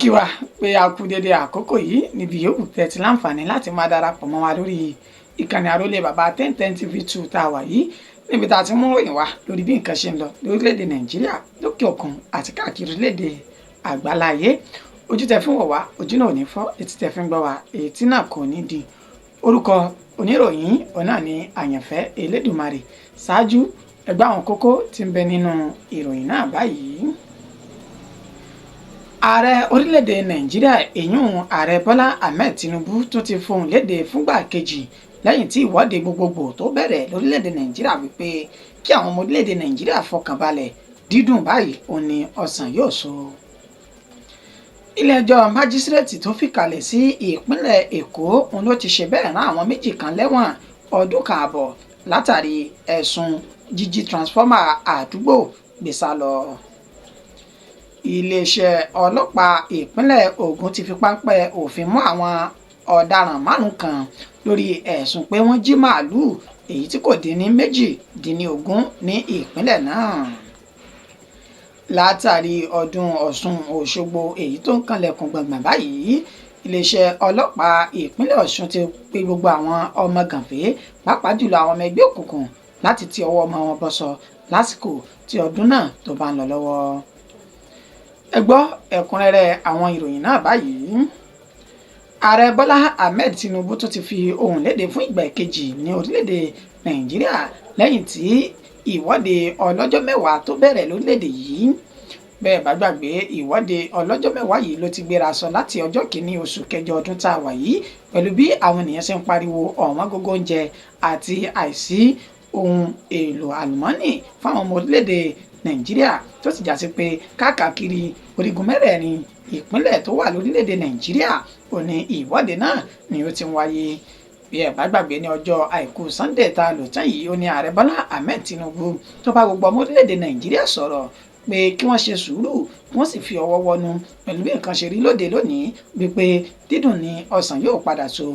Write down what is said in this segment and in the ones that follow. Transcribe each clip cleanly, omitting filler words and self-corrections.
kí wa pé a kú dédé àkókò yìí níbi yòówù tẹ́ ti láǹfààní láti máa darapọ̀ mọ́ wa lórí ìkànnì àrólé bàbá 1010 TV2 tá a wà yìí níbi tá a ti mú ròyìn wá lórí bí nǹkan ṣe ń lọ lórílẹ̀‐èdè nàìjíríà lókè òkun àti káàkiri orílẹ̀‐èdè àgbáláyé. ojú tẹ́ fi ń wò wá ojú náà ò ní fọ́, etí tẹ́ fi ń gbọ́ wá etí náà kò ní di. orúkọ oníròyìn ọ̀nà ni àyànfẹ́ elédùmarè. ṣáájú ẹgbẹ́ àwọn kókó tí ń bẹ nínú ìròyìn náà báyìí. ààrẹ orílẹ̀-èdè nàìjíríà èyún ààrẹ bọ́lá ahmed tinubu tó ti fohùn léde fúngbà kejì lẹ́yìn tí ìwọ́de gbogbogbò tó bẹ̀rẹ̀ lórílẹ̀-èdè nàìjíríà wípé kí àwọn ọmọ orílẹ̀-èdè nàìjíríà fọkànbalẹ̀ dídùn báyìí òun ni ọsàn yóò so. ilé-ẹjọ́ májísírèètì tó fìkàlẹ̀ sí ìpínlẹ̀ èkó òun ló ti ṣe bẹ́ẹ̀ rán àwọn méjì kan lẹ́wọ̀n ọdún kan àbọ̀ látàrí ẹ̀sùn jíjí transformer àdúgbò gbé sá lọ. iléeṣẹ́ ọlọ́pàá ìpínlẹ̀ Ògùn ti fi páńpẹ́ òfin mú àwọn ọ̀daràn márùn kan lórí ẹ̀sùn pé wọ́n jí màálùú èyí tí kò dín ní méjìdínlógún ní ìpínlẹ̀ náà. látàrí ọdún Ọ̀ṣun Òṣogbo èyí tó ń kanlẹ̀kùn gbọ̀ngbọ̀n báyìí, iléeṣẹ́ ọlọ́pàá ìpínlẹ̀ Ọ̀ṣun ti pe gbogbo àwọn ọmọ gànfẹ́ pàápàá jùlọ àwọn ọmọ ẹgbẹ́ òkùnkùn láti ti ọwọ́ ọmọ wọn bọ́sọ lásìkò tí ọdún náà tó bá ń lọ lọ́wọ́. ẹ gbọ́ ẹ̀kúnrẹ́rẹ́ àwọn ìròyìn náà báyìí. ààrẹ bọ́lá ahmed tinubu tó ti fi ohùn léde fún ìgbà kejì ní orílẹ̀-èdè nàìjíríà lẹ́yìn tí ìwọ́de ọlọ́jọ́ mẹ́wàá tó bẹ̀rẹ̀ lórílẹ̀-èdè yìí. bẹ́ẹ̀ bá gbàgbé ìwọ́de ọlọ́jọ́ mẹ́wàá yìí ló ti gbéra sọ láti ọjọ́ kìíní oṣù kẹjọ ọdún tá a wà yìí pẹ̀lú bí àwọn ènìyàn ṣe ń pariwo ọ̀wọ́n gógó oúnjẹ àti àìsí ohun èlò àlùmọ́ọ́nì fáwọn ọmọ orílẹ̀-èdè nàìjíríà tó sì já sí pé káàkiri orígun mẹ́rẹ̀ẹ̀rin ìpínlẹ̀ tó wà lórílẹ̀-èdè nàìjíríà ò ní ìwọ́de náà ni ó ti ń wáyé. bí ẹ bá gbàgbé ní ọjọ́ àìkú sunday tá a lò tán yìí ó ní ààrẹ bọ́lá ahmed tinubu tó bá gbogbo ọmọ orílẹ̀-èdè nàìjíríà sọ̀rọ̀ pé kí wọ́n ṣe sùúrù kí wọ́n sì fi ọwọ́ wọnú pẹ̀lú bí nǹkan ṣe rí lóde lónìí wípé dídùn ni ọsàn yóò padà so.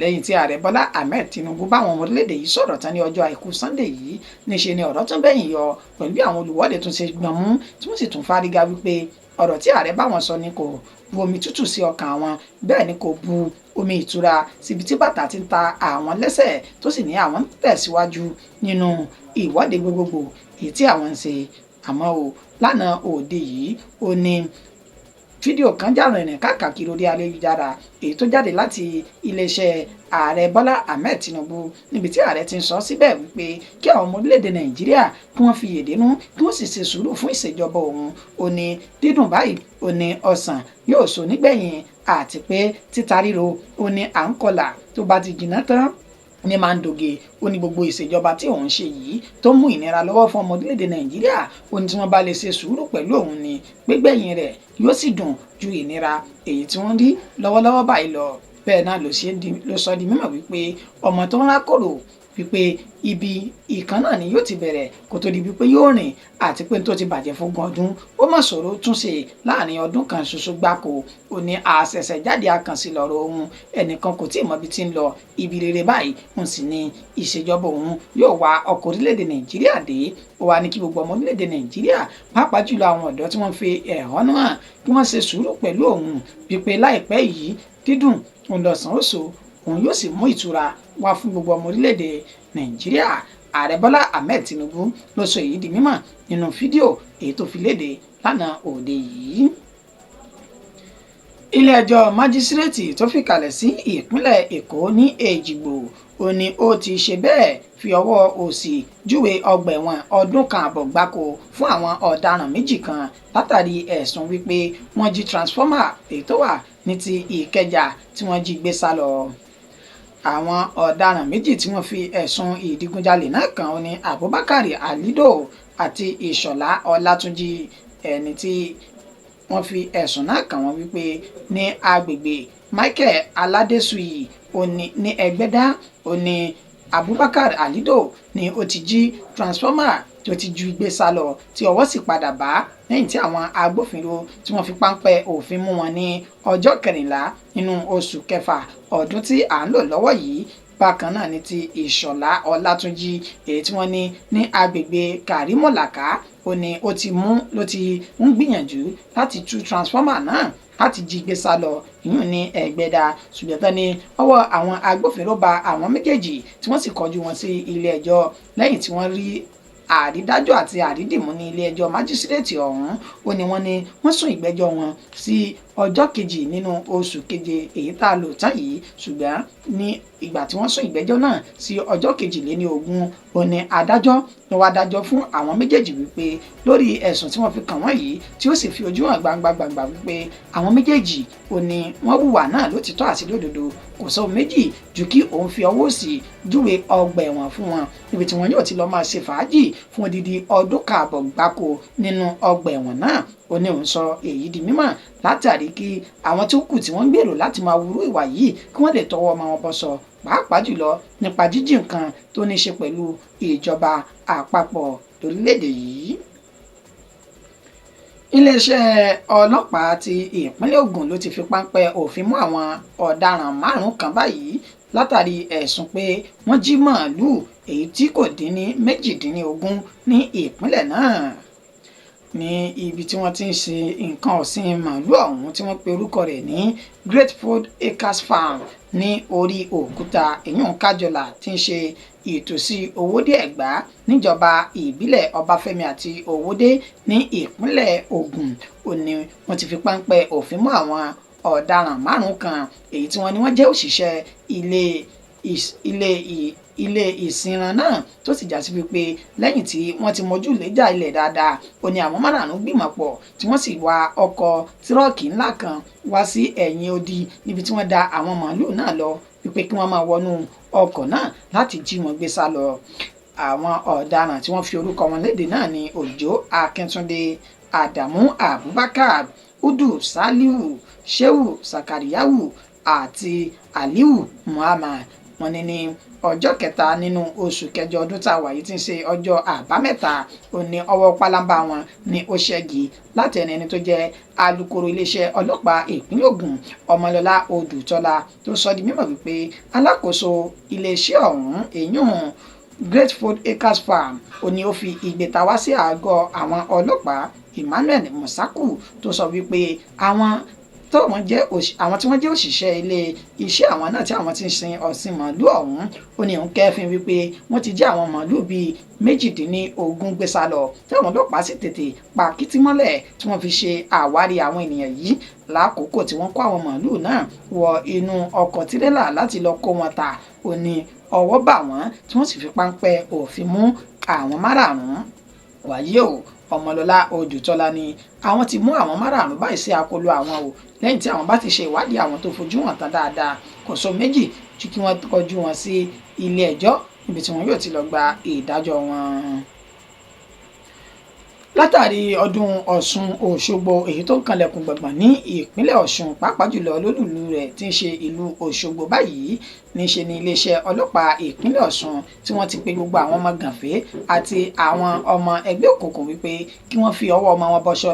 lẹ́yìn tí ààrẹ bọ́lá ahmed tinubu báwọn ọmọ orílẹ̀-èdè yìí sọ̀rọ̀ tán ní ọjọ́ àìkú sunday yìí níṣe ni ọ̀rọ̀ tún bẹ́yìn yọ pẹ̀lú bí àwọn olùwọ́de tún ṣe gbọ̀n mú tí wọ́n sì tún fárígá wípé ọ̀rọ̀ tí ààrẹ báwọn sọ ni kò bu omi tútù sí ọkàn àwọn, bẹ́ẹ̀ ni kò bu omi ìtura síbi tí bàtà ti ń ta àwọn lẹ́sẹ̀ tó sì ní àwọn ń tẹ̀síwájú nínú ìwọ́de gbogbogbò èyí tí àwọn ń ṣe. àmọ́ o lánàá òde yìí ó ní fídíò kan jà rìnrìn káàkiri orí ayélujára èyí tó jáde láti iléeṣẹ́ ààrẹ bọ́lá ahmed tinubu níbi tí ààrẹ ti ń sọ síbẹ̀ wípé kí àwọn ọmọ orílẹ̀-èdè nàìjíríà kí wọ́n fi yèdénú kí wọ́n sì ṣe sùúrù fún ìṣèjọba òun. ó ní dídùn báyìí ó ní ọsàn yóò so nígbẹ̀yìn àti pé títa ríro ó ní à ń kọlà tó bá ti jìnnà tán ní máa ń doge. ó ní gbogbo ìṣèjọba tí òun ṣe yìí tó mú ìnira lọ́wọ́ fún ọmọ orílẹ̀-èdè nàìjíríà ó ní tí wọ́n bá lè ṣe sùúrù pẹ̀lú òun ni gbígbẹ̀yìn rẹ̀ yóò sì dùn ju ìnira èyí tí wọ́n rí lọ́wọ́lọ́wọ́ báyìí lọ. bẹ́ẹ̀ náà ló sọ di mímọ̀ wípé ọmọ tó ń rákòrò wípé ibi ìkan náà ni yóò ti bẹ̀rẹ̀ kó tó di wípé yóò rìn àti pé tó ti bàjẹ́ fógún ọdún ó mọ̀ sọ̀rọ̀ túnṣe láàrin ọdún kan ṣoṣo gbáko. ó ní àṣẹ̀ṣẹ̀ jáde àkànṣe lọ́rọ̀ òun ẹnìkan kò tí ì mọ ibi tí ń lọ ibi rere báyìí òun sì ní ìṣèjọba òun yóò wá ọkọ̀ orílẹ̀-èdè nàìjíríà dé. ó wá ní kí gbogbo ọmọ orílẹ̀-èdè nàìjíríà pàápàá jùlọ àwọn ọ̀dọ́ tí wọ́n fi ẹ̀hónú hàn kí wọ́n ṣe sùúrù pẹ̀lú òun wípé láìpẹ́ yìí dídùn òun lọ̀sán ó so òun yóò sì mú ìtura wá fún gbogbo ọmọ orílẹ̀-èdè nàìjíríà. ààrẹ bọ́lá ahmed tinubu ló sọ èyí di mímọ̀ nínú fídíò èyí tó fi léde lánàá òde yìí. ilé-ẹjọ́ májísírèètì tó fìkàlẹ̀ sí ìpínlẹ̀ èkó ní èjìgbò ó ní ó ti ṣe bẹ́ẹ̀ fi ọwọ́ òsì júwe ọgbà ẹ̀wọ̀n ọdún kan àbọ̀ gbáko fún àwọn ọ̀daràn méjì kan látàrí ẹ̀sùn wípé wọ́n jí transformer èyí tó wà ní ti ìkẹjà tí wọ́n jí gbé sá lọ. àwọn ọ̀daràn méjì tí wọ́n fi ẹ̀sùn ìdígunjalè náà kàn ó ní abubakar alido àti ìṣọ̀lá ọlátúnjì. ẹni tí wọ́n fi ẹ̀sùn náà kàn wọ́n wípé ní agbègbè michael aládésùyì ní ẹgbẹ́dá ó ní abubakar alido ni ó ti jí transformer tó ti ju gbé sá lọ tí ọwọ́ sì padà bá lẹ́yìn tí àwọn agbófinró tí wọ́n fi páńpẹ́ òfin mú wọn ní ọjọ́ 14 nínú oṣù kẹfà ọdún tí à ń lò lọ́wọ́ yìí. bákan náà ní ti ìṣọ̀lá ọlátúnjì èyí tí wọ́n ní agbègbè kàrímọ̀làká ó ní ló ti ń gbìyànjú láti tú transformer náà láti jí gbé sá lọ ìyún ní Ẹ̀gbẹ́dà, ṣùgbọ́n tán ni ọwọ́ àwọn agbófinró ba àwọn méjèèjì tí wọ́n sì kọjú wọn sí ilé ẹjọ́ lẹ́yìn tí wọ́n rí àrídájọ́ àti àrídìmú ní ilé ẹjọ́ májísírèètì ọ̀hún. Ó ní wọ́n sún ìgbẹ́jọ́ wọn sí ọjọ́ kejì nínú oṣù keje èyí tá a lò tán yìí, ṣùgbọ́n ní ìgbà tí wọ́n sún ìgbẹ́jọ́ náà sí ọjọ́ kejìléníogún ó ní adájọ́ ló wá dájọ́ fún àwọn méjèèjì wípé lórí ẹ̀sùn tí wọ́n fi kàn wọ́n yìí tí ó sì fi ojú hàn gbangba wípé àwọn méjèèjì ó ní wọ́n hùwà náà lótìtọ́ àti lódodo, kò sọ méjì ju kí òun fi ọwọ́ sí júwe ọgbà ẹ̀wọ̀n fún wọn níbi tí wọn yóò ti lọ máa ṣe fàájì fún odidi ọdún káàbọ̀ gbáko nínú ọgbà ẹ̀wọ̀n náà. Ó ní òun sọ èyí di mímọ̀ látàrí kí àwọn tó kù tí wọ́n ń gbèrò láti máa wúrú ìwà yìí kí wọ́n lè tọwọ́ ọmọ wọn bọ́ sọ, pàápàá jùlọ nípa jíjí nǹkan tó ní ṣe pẹ̀lú ìjọba àpapọ̀ lórílẹ̀‐èdè yìí. Iléeṣẹ́ ọlọ́pàá ti ìpínlẹ̀ Ògùn ló ti fi páńpẹ́ òfin mú àwọn ọ̀daràn 5 kan báyìí látàrí ẹ̀sùn pé wọ́n jí màálùú èyí tí kò dín ní 18 ní ìpínlẹ̀ náà. Ní ibi tí wọ́n ti ń ṣe nǹkan ọ̀sìn màálùú ọ̀hún tí wọ́n pe orúkọ rẹ̀ ní Grateful Acres Farm ní orí òkúta èyún Kájọlà tí ń ṣe ìtòsí Owódé Ẹ̀gbá níjọba ìbílẹ̀ Ọbáfẹ́mi àti Owódé ní ìpínlẹ̀ Ògùn. Ó ní wọ́n ti fi páńpẹ́ òfin mú àwọn ọ̀daràn 5 kan èyí tí wọ́n ní wọ́n jẹ́ òṣìṣẹ́ ilé ìsinran náà tó sì já sí wípé lẹ́yìn tí wọ́n ti mọjú léjà ilẹ̀ dáadáa ó ní àwọn márààrún gbìmọ̀ pọ̀ tí wọ́n sì wa ọkọ̀ tírọ́ọ̀kì ńlá kan wá sí ẹ̀yìn odi níbi tí wọ́n da àwọn màálùú náà lọ wípé kí wọ́n máa wọnú ọkọ̀ náà láti jí wọn gbé sá lọ. Àwọn ọ̀daràn tí wọ́n fi orúkọ wọn léde náà ni Òjó Akíntúndé, Àdàmú Abubakar, Udu Saliu, Shehu Sakariyahu àti Aliu Muhammad. Wọ́n ní ọjọ́ kẹta nínú oṣù kẹjọ ọdún tá a wà yìí tí ń ṣe ọjọ́ àbámẹ́ta ó ní ọwọ́ pálábá wọn ní ó ṣẹ́gi láti ẹni tó jẹ́ alukoro iléeṣẹ́ ọlọ́pàá ìpínlẹ̀ Ògùn Ọmọlọ́lá Odùtọ́lá tó sọ di mímọ̀ wípé alákòóso iléeṣẹ́ ọ̀hún èyún Grateful Acres Farm ó ní ó fi ìgbéta wá sí àgọ́ àwọn ọlọ́pàá Emmanuel Musaku tó sọ wípé àwọn tí wọ́n jẹ́ òṣìṣẹ́ ilé iṣẹ́ àwọn náà tí àwọn ti ń sin ọ̀sìn màálù ọ̀hún ó ní òun kẹ́fín wípé wọ́n ti jí àwọn màálù bíi 18 gbé sá lọ tí àwọn ọlọ́pàá sì tètè pa kìtì mọ́lẹ̀ tí wọ́n fi ṣe àwárí àwọn ènìyàn yìí lákòókò tí wọ́n kó àwọn màálù náà wọ inú ọkọ̀ tirẹ́là láti lọ kó wọn tà. Ó ní ọwọ́ bà wọ́n tí wọ́n sì fi páńpẹ́ òfin mú àwọn márààrún. Wàyí o, Ọmọlọ́lá Odùtọ́lá ni àwọn ti mú àwọn márààrún báyìí sí akóló àwọn o lẹ́yìn tí àwọn bá ti ṣe ìwádìí àwọn tó fojú hàn tán dáadáa kò sọ méjì ju kí wọ́n kọjú wọn sí ilé ẹjọ́ níbi tí wọn yóò ti lọ gba ìdájọ́ wọn. Látàrí ọdún Ọ̀ṣun Òṣogbo èyí tó ń kanlẹ̀kùn gbọ̀ngbọ̀n ní ìpínlẹ̀ Ọ̀ṣun pàápàá jùlọ lólùlú rẹ̀ tí ń ṣe ìlú Òṣogbo báyìí níṣe ni iléeṣẹ́ ọlọ́pàá ìpínlẹ̀ Ọ̀ṣun tí wọ́n ti pe gbogbo àwọn ọmọ gànfẹ́ àti àwọn ọmọ ẹgbẹ́ òkùnkùn wípé kí wọ́n fi ọwọ́ ọmọ wọn bọṣọ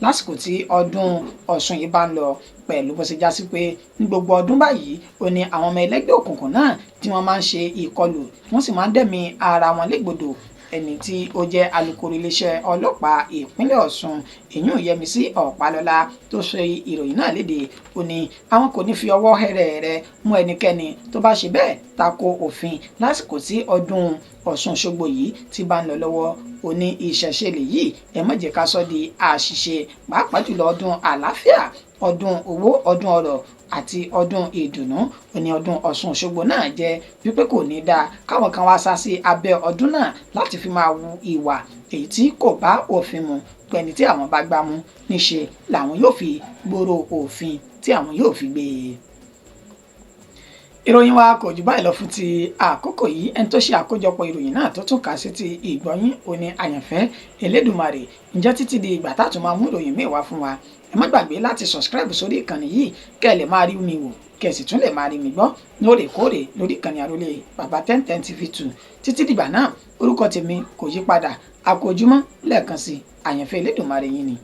lásìkò tí ọdún Ọ̀ṣun yìí bá ń lọ, pẹ̀lú bó ṣe já sí pé ní gbogbo ọdún báyìí ó ní àwọn ọmọ ẹlẹ́gbẹ́ òkùnkùn náà tí wọ́n máa ń ṣe ìkọlù wọ́n sì máa ń dẹ̀mí ara wọn légbodò. Ẹni tí ó jẹ́ alukoro iléeṣẹ́ ọlọ́pàá ìpínlẹ̀ Ọ̀ṣun èyún Yẹmisí Ọ̀pálọ́lá tó ṣe ìròyìn náà léde ó ní àwọn kò ní fi ọwọ́ hẹ́rẹ́hẹ́rẹ́ mú ẹnikẹ́ni tó bá ṣe bẹ́ẹ̀ tako òfin lásìkò tí ọdún Ọ̀ṣun Òṣogbo yìí ti bá ń lọ lọ́wọ́. Ó ní ìṣẹ̀ṣe lèyí ẹ má jẹ́ ká sọ di àṣìṣe pàápàá jùlọ ọdún àlàáfíà, ọdún owó, ọdún ọrọ̀ àti ọdún ìdùnnú. Ó ní ọdún Ọ̀ṣun Òṣogbo náà jẹ́ wípé kò ní dáa káwọn kan wá sá sí abẹ́ ọdún náà láti fi máa wu ìwà èyí tí kò bá òfin mu, pẹ̀lú tí àwọn bá gbá mú níṣe làwọn yóò fi gbòòrò òfin tí àwọn yóò fi gbé e. Ìròyìn wa kò jù báyìí lọ fún ti àkókò yìí. Ẹni tó ṣe àkójọpọ̀ ìròyìn náà tó tún kà sí ti ìgbọ́yín ó ní Àyànfẹ́ Elédùmarè. Ǹjẹ́ títí di ìgbà tá a tún máa mú ìròyìn míì wá fún wa, ẹ má gbàgbé láti subscribe sórí ìkànnì yìí kẹ́ ẹ lè máa rí mi wò kẹ́ ẹ sì tún lè máa rí mi gbọ́ lóòrèkóòrè lórí ìkànnì àrólé Baba 1010 TV2. Títí dìgbà náà orúkọ tèmi kò yí padà. A kú ojúmọ́ lẹ́ẹ̀kan sí Àyànfẹ́ Elédùmarè yín ni.